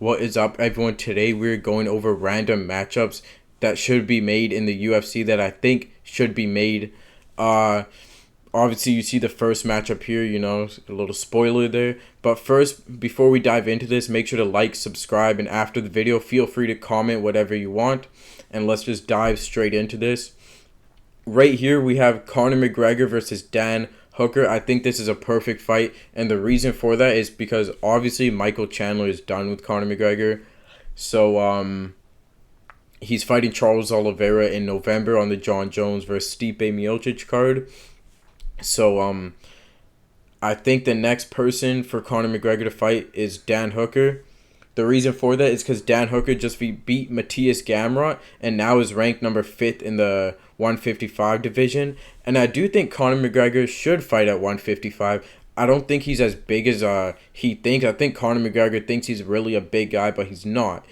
What is up, everyone? Today we're going over random matchups that should be made in the UFC that I think should be made. Uh, Obviously, you see the first matchup here, a little spoiler there. But first, before we dive into this, make sure to like, subscribe, and after the video, feel free to comment whatever you want. And let's just dive straight into this. Right here, we have Conor McGregor versus Dan Hooker. I think this is a perfect fight, and the reason for that is because obviously Michael Chandler is done with Conor McGregor. So he's fighting Charles Oliveira in November on the Jon Jones versus Stipe Miocic card. So I think the next person for Conor McGregor to fight is Dan Hooker. The reason for that is because Dan Hooker just beat Matthias Gamrot and now is ranked number 5th in the 155 division. And I do think Conor McGregor should fight at 155. I don't think he's as big as he thinks. I think Conor McGregor thinks he's really a big guy, but he's not.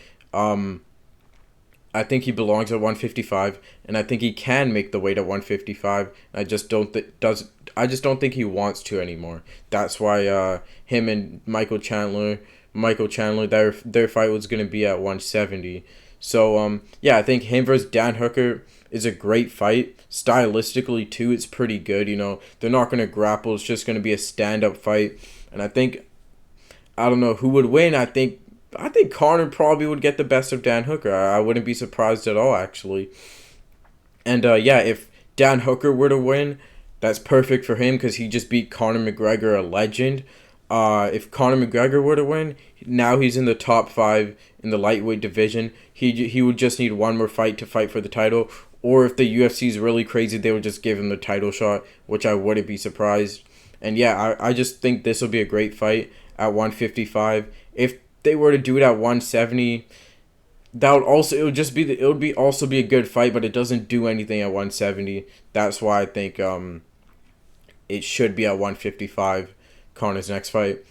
I think he belongs at 155, and I think he can make the weight at 155. I just don't think he wants to anymore. That's why him and Michael Chandler, their fight was gonna be at 170. So yeah, I think him versus Dan Hooker is a great fight. Stylistically too, it's pretty good. They're not gonna grapple. It's just gonna be a stand-up fight, and I don't know who would win. I think Conor probably would get the best of Dan Hooker. I wouldn't be surprised at all, actually. And yeah, if Dan Hooker were to win, that's perfect for him because he just beat Conor McGregor, a legend. If Conor McGregor were to win, now he's in the top 5 in the lightweight division. He would just need one more fight to fight for the title. Or if the UFC is really crazy, they would just give him the title shot, which I wouldn't be surprised. And yeah, I just think this will be a great fight at 155. If they were to do it at 170, it would also be a good fight, but it doesn't do anything at 170. That's why I think it should be at 155. Conor's next fight.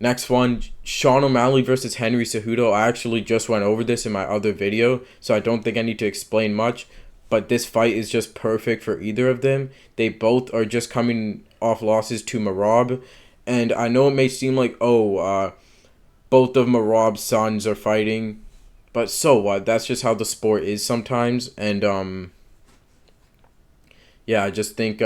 Next one, Sean O'Malley versus Henry Cejudo. I actually just went over this in my other video, so I don't think I need to explain much. But this fight is just perfect for either of them. They both are just coming off losses to Merab, and I know it may seem like both of Merab's sons are fighting, but so what? That's just how the sport is sometimes. And yeah, I just think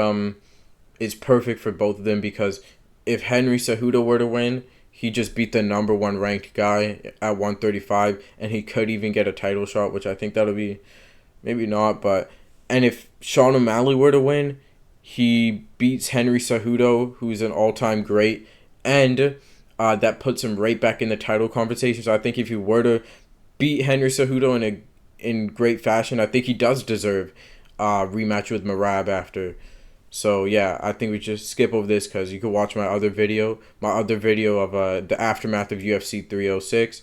it's perfect for both of them because if Henry Cejudo were to win, he just beat the number 1 ranked guy at 135, and he could even get a title shot, which I think that'll be maybe not, and if Sean O'Malley were to win, he beats Henry Cejudo, who's an all-time great, and that puts him right back in the title conversation. So I think if he were to beat Henry Cejudo in great fashion, I think he does deserve a rematch with Merab after. So yeah, I think we just skip over this because you can watch my other video of the aftermath of UFC 306.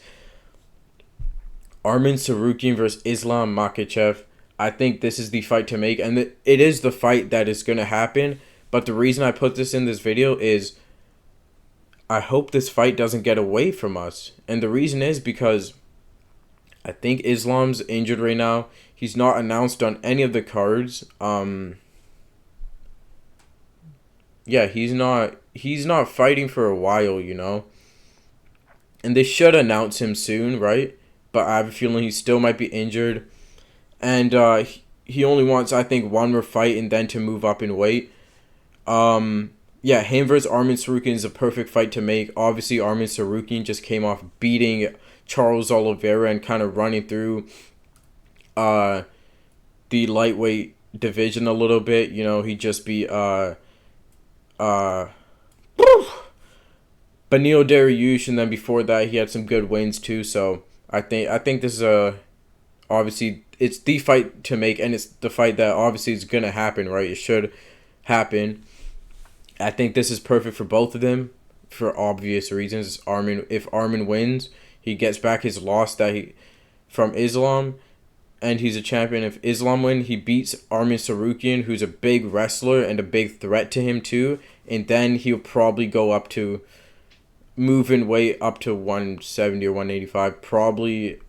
Arman Tsarukyan versus Islam Makhachev. I think this is the fight to make, and it is the fight that is going to happen. But the reason I put this in this video is I hope this fight doesn't get away from us. And the reason is because I think Islam's injured right now. He's not announced on any of the cards. Yeah, he's not fighting for a while, And they should announce him soon, right? But I have a feeling he still might be injured. And he only wants, I think, one more fight and then to move up in weight. Yeah, him versus Arman Tsarukyan is a perfect fight to make. Obviously, Arman Tsarukyan just came off beating Charles Oliveira and kind of running through the lightweight division a little bit. He just beat Beneil Dariush, and then before that, he had some good wins too. So I think this is obviously it's the fight to make, and it's the fight that obviously is gonna happen, right? It should happen. I think this is perfect for both of them for obvious reasons. If Arman wins, he gets back his loss from Islam, and he's a champion. If Islam wins, he beats Arman Tsarukyan, who's a big wrestler and a big threat to him too, and then he'll probably go up to move in weight up to 170 or 185. Probably,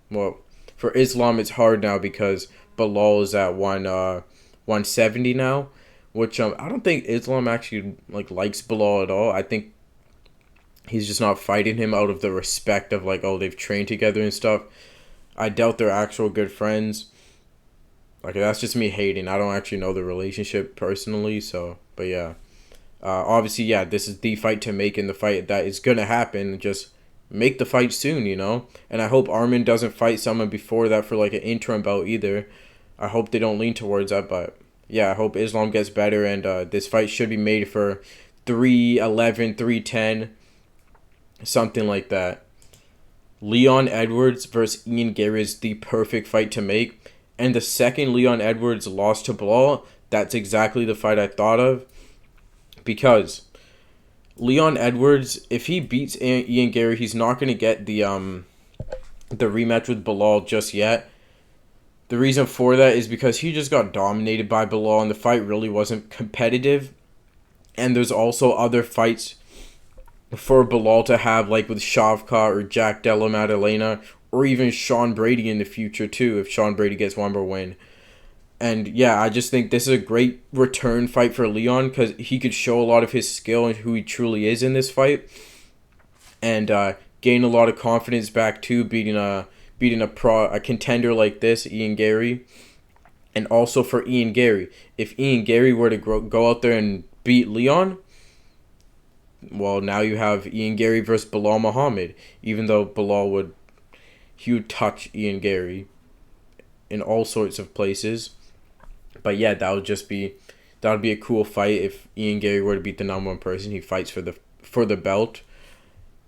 well, for Islam it's hard now because Belal is at 170 now. Which I don't think Islam actually likes Belal at all. I think He's just not fighting him out of the respect of like, oh, they've trained together and stuff. I doubt they're actual good friends. Like, that's just me hating. I don't actually know the relationship personally, so, but yeah. Obviously, yeah, this is the fight to make in the fight that is going to happen. Just make the fight soon, you know? And I hope Arman doesn't fight someone before that for like an interim bout either. I hope they don't lean towards that, but yeah, I hope Islam gets better, and this fight should be made for 311, 310, something like that. Leon Edwards versus Ian Gary is the perfect fight to make. And the second Leon Edwards lost to Belal, that's exactly the fight I thought of. Because Leon Edwards, if he beats Ian Gary, he's not going to get the rematch with Belal just yet. The reason for that is because he just got dominated by Belal and the fight really wasn't competitive. And there's also other fights for Belal to have, like with Shavkat or Jack Della Maddalena, or even Sean Brady in the future too, if Sean Brady gets one more win. And yeah, I just think this is a great return fight for Leon because he could show a lot of his skill and who he truly is in this fight, and gain a lot of confidence back too, beating a contender like this, Ian Gary. And also for Ian Gary, if Ian Gary were to go out there and beat Leon, well, now you have Ian Gary versus Belal Muhammad. Even though he would touch Ian Gary in all sorts of places. But yeah, that would be a cool fight if Ian Gary were to beat the number one person. He fights for the belt.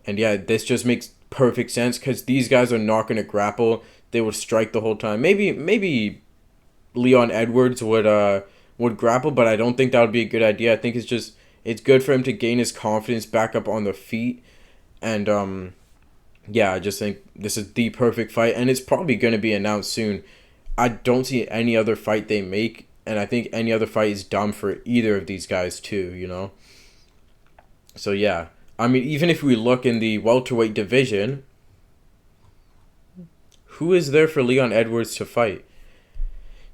And yeah, this just makes perfect sense because these guys are not going to grapple. They would strike the whole time. Maybe Leon Edwards would grapple, but I don't think that would be a good idea. I think it's good for him to gain his confidence back up on the feet. And yeah, I just think this is the perfect fight, and it's probably going to be announced soon. I don't see any other fight they make, and I think any other fight is dumb for either of these guys too, you know? So yeah, I mean, even if we look in the welterweight division, who is there for Leon Edwards to fight?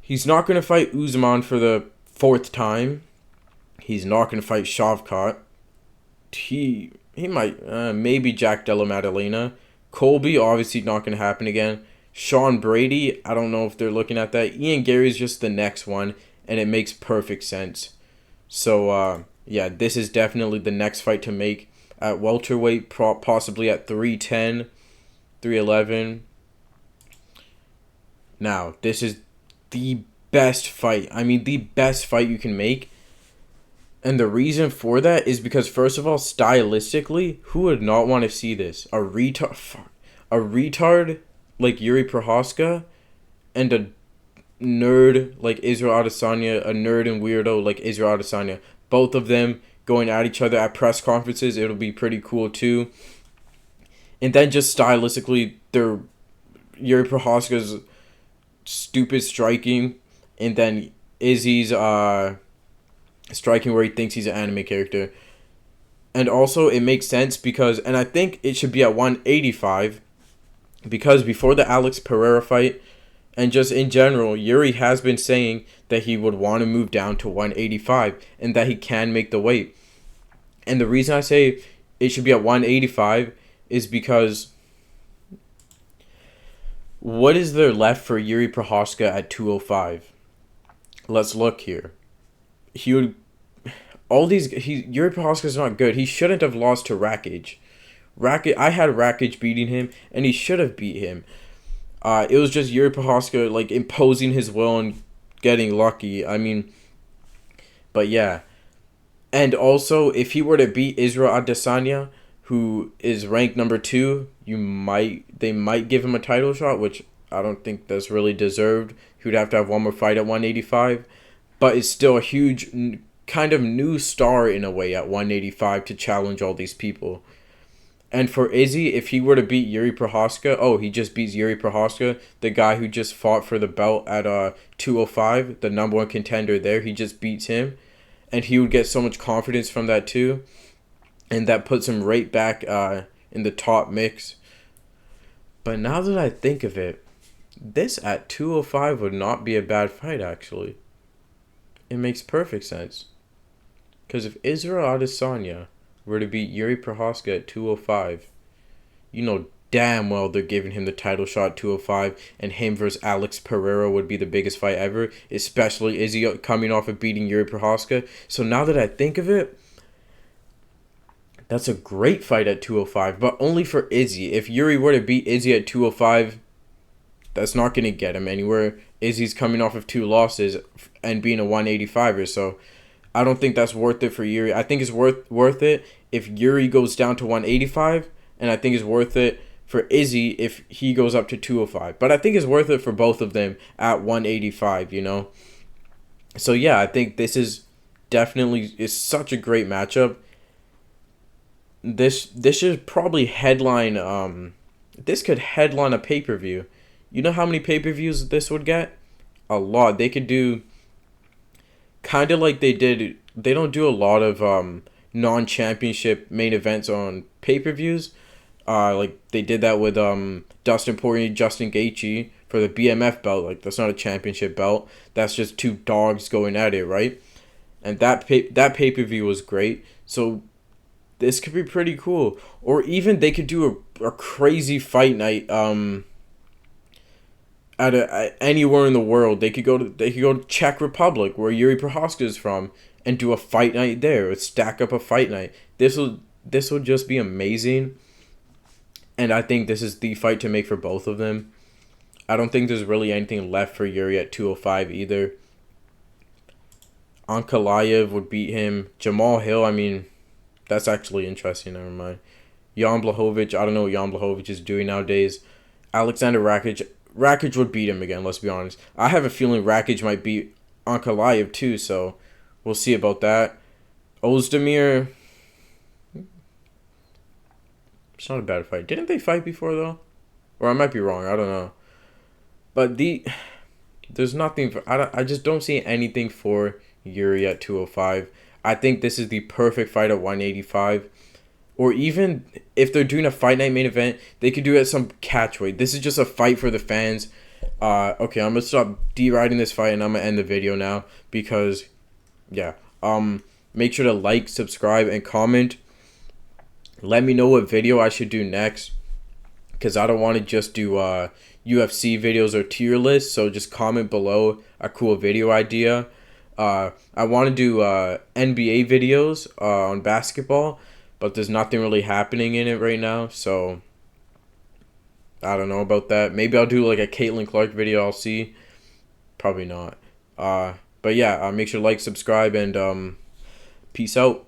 He's not going to fight Usman for the fourth time. He's not going to fight Shavkat. He might, maybe Jack Della Maddalena. Colby, obviously not going to happen again. Sean Brady, I don't know if they're looking at that. Ian Gary's just the next one, and it makes perfect sense. So, yeah, this is definitely the next fight to make at welterweight, possibly at 310, 311. Now, this is the best fight. I mean, the best fight you can make. And the reason for that is because, first of all, stylistically, who would not want to see this? A retard like Yuri Prohaska and a nerd like Israel Adesanya, a nerd and weirdo like Israel Adesanya. Both of them going at each other at press conferences. It'll be pretty cool too. And then just stylistically, Yuri Prohaska's stupid striking, and then Izzy's striking where he thinks he's an anime character. And also it makes sense because, and I think it should be at 185, because before the Alex Pereira fight, and just in general, Yuri has been saying that he would want to move down to 185 and that he can make the weight. And the reason I say it should be at 185 is because what is there left for Yuri Prohaska at 205? Let's look here. Yuri Prohaska's not good. He shouldn't have lost to Rakic. I had Rakic beating him, and he should have beat him. It was just Yuri Prohaska like imposing his will and getting lucky. I mean, but yeah. And also, if he were to beat Israel Adesanya, who is ranked number 2, they might give him a title shot, which I don't think that's really deserved. He would have to have one more fight at 185, but it's still a huge kind of new star in a way at 185 to challenge all these people. And for Izzy, if he were to beat Yuri Prohaska, he just beats Yuri Prohaska, the guy who just fought for the belt at 205, the number one contender there, he just beats him. And he would get so much confidence from that too. And that puts him right back in the top mix. But now that I think of it, this at 205 would not be a bad fight, actually. It makes perfect sense. Because if Israel Adesanya were to beat Yuri Prohaska at 205, you know damn well they're giving him the title shot at 205, and him versus Alex Pereira would be the biggest fight ever, especially Izzy coming off of beating Yuri Prohaska. So now that I think of it, that's a great fight at 205, but only for Izzy. If Yuri were to beat Izzy at 205, that's not going to get him anywhere. Izzy's coming off of 2 losses and being a 185er, so I don't think that's worth it for Yuri. I think it's worth it if Yuri goes down to 185, and I think it's worth it for Izzy if he goes up to 205. But I think it's worth it for both of them at 185, you know? So yeah, I think this is such a great matchup. This should probably headline this could headline a pay-per-view. You know how many pay-per-views this would get? A lot. They could do kind of like they don't do a lot of non-championship main events on pay-per-views. Like they did that with Dustin Poirier, Justin Gaethje for the BMF belt. Like that's not a championship belt. That's just 2 dogs going at it, right? And that pay-per-view was great. So this could be pretty cool. Or even they could do a crazy fight night at anywhere in the world. They could go to Czech Republic where Yuri Prohaska is from and do a fight night there. Or stack up a fight night. This will just be amazing. And I think this is the fight to make for both of them. I don't think there's really anything left for Yuri at 205 either. Ankalaev would beat him. Jamal Hill, I mean, that's actually interesting. Never mind. Jan Blachowicz, I don't know what Jan Blachowicz is doing nowadays. Alexander Rakic would beat him again, let's be honest. I have a feeling Rakic might beat Ankalaev too, so we'll see about that. Ozdemir, it's not a bad fight. Didn't they fight before, though? Or I might be wrong. I don't know. But there's nothing. I just don't see anything for Yuri at 205. I think this is the perfect fight at 185. Or even if they're doing a fight night main event, they could do it at some catchweight. This is just a fight for the fans. Okay, I'm going to stop deriding this fight and I'm going to end the video now. Because, yeah. Make sure to like, subscribe, and comment. Let me know what video I should do next. Because I don't want to just do UFC videos or tier lists. So just comment below a cool video idea. I want to do NBA videos on basketball. But there's nothing really happening in it right now. So I don't know about that. Maybe I'll do like a Caitlin Clark video. I'll see. Probably not. But yeah, make sure to like, subscribe, and peace out.